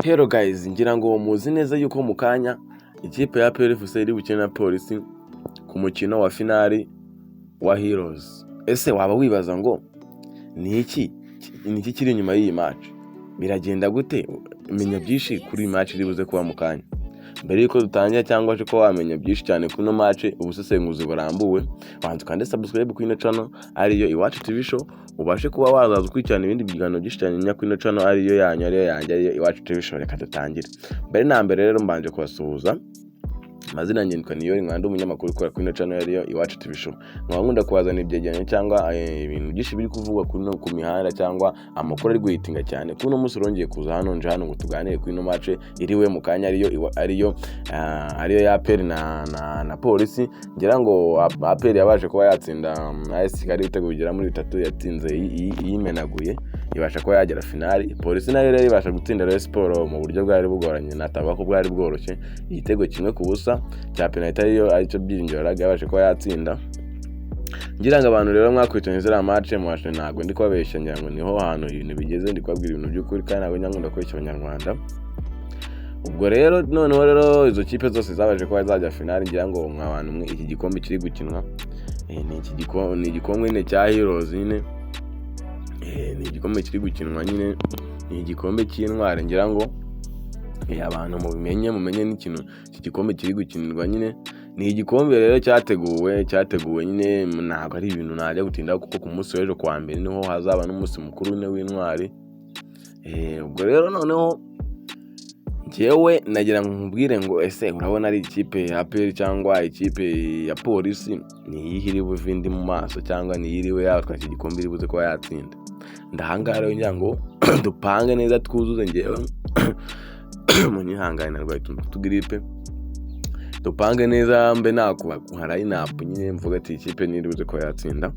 Hello guys, ngira ngo muzi neza yuko mu kanya ikipe ya APR FC iri gukina na Polisi ku mukino wa finali wa Heroes. Ese waba wibaza ngo ni iki kiri inyuma y'iyi match? Biragenda gute? Menya byinshi kuri iyi match iri buze kuba mu kanya. Mbere yuko dutangira cyangwa se ko wamenya byinshi cyane kuri no match, ubusesenguzi burambuwe, bantu kandi subscribe kuri ino channel ariyo Iwacu TV show, ubashe kuba wazaza ukurikirana ibindi biganiro byinshi cyane kuri ino channel ariyo yanjye ariyo Iwacu TV show. Reka dutangire. Mbere na mbere rero mbanje kubasuhuza. Mazina ngendwa niyo Nkanda, umunyamakuru ukora kuri ino channel ariyo Iwacu TV show. Nkabunda kubazana ibyegeranyo cyangwa ibintu byinshi biri kuvugwa kuri no ku mihanda cyangwa amakuru ari guhitinga cyane. Kuri no musi rongeye kuza hano ngo tuganire kuri no match iriwe mu kanya ariyo ya APR na Polisi. Ngira ngo APR yabashe kuba yatsinda AS Kigali ibitego bigera muri 3, yatsinze yimenaguye ibasha kuba yagera finali. Polisi nayo rero ibasha gutsinda Rayon Sport mu buryo bwari bugoranye, nataba ko bwari bworoshye, igitego kimwe ku busa cya penalty aricyo Byiringiro yabashe kuba yatsinda. Ngira ngo abantu rero mwakwitanye zira match mwashe ntago ndi kubabeshya, ngira ngo niho hantu ibintu bigeze, ndi kubabwira ibintu by'ukuri kandi ntabwo nyangunda kwishya Abanyarwanda. Ubwo rero noneho rero izo kipe zose zabaje kuba zajya finali. Ngira ngo mwabantu mwe iki gikombe kiri gukinwa ni igikombe nyine cya Heroes nyine, ni igikombe kiri gukinwa nyine, ni igikombe cy'intwari. Ngira ngo abantu mumenye n'ikintu iki gikombe kiri gukinirwa nyine, ni igikombe rero cyateguwe nyine, ntabwo ari ibintu najya gutinda kuko ku munsi w'ejo kwa mbere niho hazaba n'umunsi mukuru nyine w'intwari. Ubwo rero noneho njyewe nagira ngo nkubwire ngo ese urabona ari ikipe ya APR cyangwa ikipe ya Polisi ni yihiri buvindi mu maso cyangwa ni yiriwe yatwa iki gikombe iri buze kuba yatsinda? Ndahangara rero ngira ngo dupange neza twuzuze, njyewe munyihangane narwaye tugripe, dupange neza mbe nakuba line-up nyine mvuga ati ikipe ni iri buze kuba yatsinda.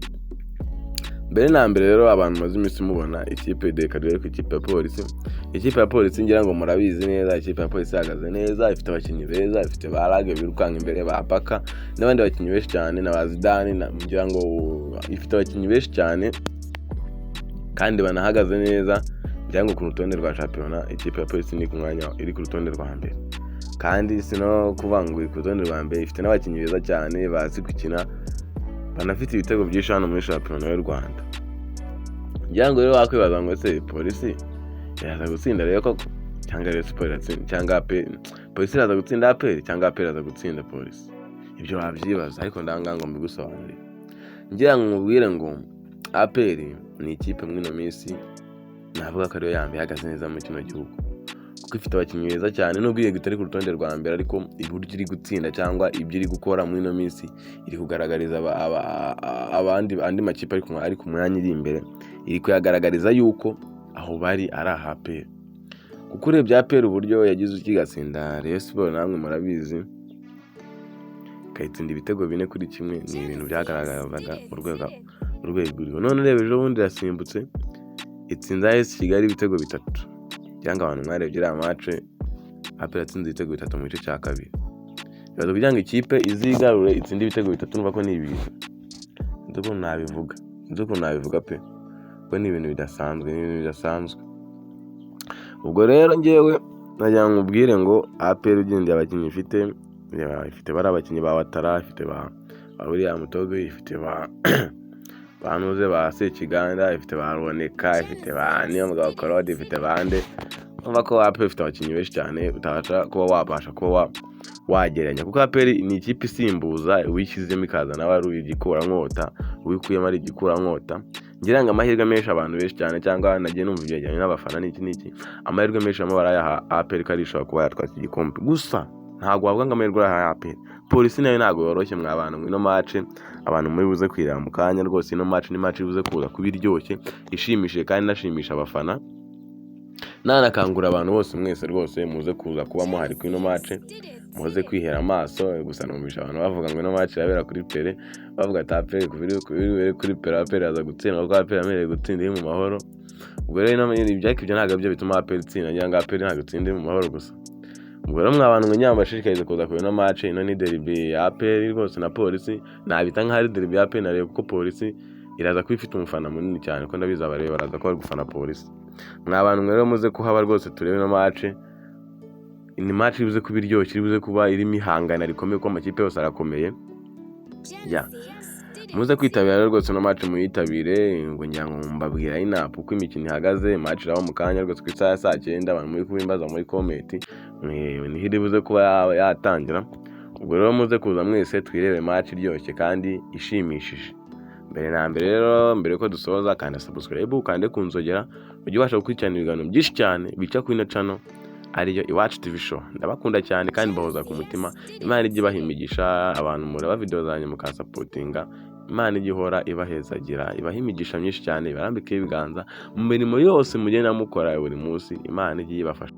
Mbere na mbere rero abantu maze iminsi mubona ikipe dekadere ku ikipe ya Polisi. Ikipe ya Polisi ngira ngo murabizi neza, ikipe ya Polisi ihagaze neza, ifite abakinnyi beza, ifite barage birukanga imbere ba Paka n'abandi bakinnyi benshi cyane na Bazidani, ngira ngo ifite abakinnyi benshi cyane kandi banahagaze neza. Ngira ngo ku rutonde rwa championnat ikipe ya Polisi ni ku mwanya iri ku rutonde rwa mbere, kandi sino kuvangura ku rutonde rwa mbere, ifite n'abakinnyi beza cyane bazi gukina, banafite ibitego byinshi hano muri championnat y'u Rwanda. Ngira ngo rero wakwibaza ngo ese Polisi yaza gutsinda rero koko cyangwa Rayon Sport yatsinda cyangwa APR? Polisi yaza gutsinda APR cyangwa APR yaza gutsinda Polisi? Ibyo wabyibaza, ariko ndanga ngo mbigusobanurire. Ngira ngo mubwire ngo APR ni ikipe mwino minsi navuga ko ariyo yambaye ihagaze neza mu kino gihugu, kuko ifite abakinnyi beza cyane, nubwo iyo gitari ku rutonde rwa mbere, ariko iburyo iri gutsinda cyangwa ibyo iri gukora muri no minsi iri kugaragariza andi makipe ari ku mwanya iri imbere, iri kuyagaragariza yuko aho bari ari APR. Kuko urebye APR uburyo yagize ukigatsinda Rayon Sport, namwe murabizi, kayitsinda ibitego 4-1, ni ibintu byagaragaraga urwego. None rebe ejo bundi yasimbutse itsinda AS Kigali ibitego 3. Cyangwa abantu mwarebye iriya match APR yatsinze ibitego 3 mu gice cya kabiri. Bibazo kugira ngo ikipe izigarure itsinda ibitego 3, numva ko ni ibintu nduko nabivuga pe, ko ni ibintu bidasanzwe. Ubwo rero njyewe najya nkubwire ngo APR ugendeye abakinnyi ifite bari abakinnyi ba Watara, ifite ba William Mutogo, ifite banuze ba Sekiganda, ifite ba Ruboneka, ifite ba Niyomugabo Claude, ifite bande. Umva ko APR ifite abakinnyi benshi cyane utabasha kuba wabasha kuba wageranya, kuko APR ni ikipe isimbuza wishyizemo ikaza nawe ari igikura nkota, wikuyemo ari igikura nkota. Ngira ngo amahirwe menshi abantu benshi cyane cyangwa nagiye numva ibyegeranyo n'abafana n'iki amahirwe menshi amwe barayaha APR ko arishobora kuba yatwara iki gikombe. Gusa ntabwo wavuga ngo amahirwe araha APR. Polisi nayo ntabwo yoroshye mwabantu muri no match, abantu muri buze kwirira mu kanya rwose. Ino match ni match ibuze kuza kubiryoshye, ishimishije kandi nashimisha abafana. Nanakangura abantu bose mwese rwose muze kuza kuba muhari kuri ino match, muze kwihera amaso. Gusa numvisha abantu bavuga ngo ino match irabera kuri Pere, bavuga ati APR kuri Pere APR yaza gutsinda, kuko APR amereye gutsinda iri mu mahoro. Ubwo rero ibyo ntabwo byo bituma APR itsinda, ngira ngo APR ntabwo itsinda mu mahoro gusa. Ubwo rero mwabantu mwe nyambashishikarize kuza kuri ino match. Ino ni derby ya APR rwose na Polisi, nabita nk'ari derby ya APR na Rayon, kuko Polisi iraza kuba ifite umufana munini cyane, ko ndabizi abareba baraza ko bari gufana Polisi. Mwabantu rero muze kuhaba rwose turebe no match, ni match iribuze kuba iryoshye, iribuze kuba irimo ihangana rikomeye ko amakipe yose arakomeye. Muze kwitabira rero rwose no match muyitabire, ngo mbabwira lineup uko imikino ihagaze. Match iraho mu kanya rwose ku isaha ya 9, abantu muri kubimbaza muri comment ni iribuze kuba yatangira. Ubwo rero muze kuza mwese twirebe match iryoshye kandi ishimishije. Mbere na mbere rero, mbere ko dusoza, kanda subscribe ukande kunzogera ujye ubasha gukurikirana ibiganiro byinshi cyane bica kuri ino channel ariyo Iwacu TV Show. Ndabakunda cyane kandi mbahoza ku mutima. Imana ijye ibahimigisha, abantu mureba video zanjye mukasapotinga. Imana ijye ihora ibahezagira, ibahimigisha myinshi cyane, ibarambike ibiganza mu mirimo yose mugenda mukora buri munsi. Imana ijye ibafasha.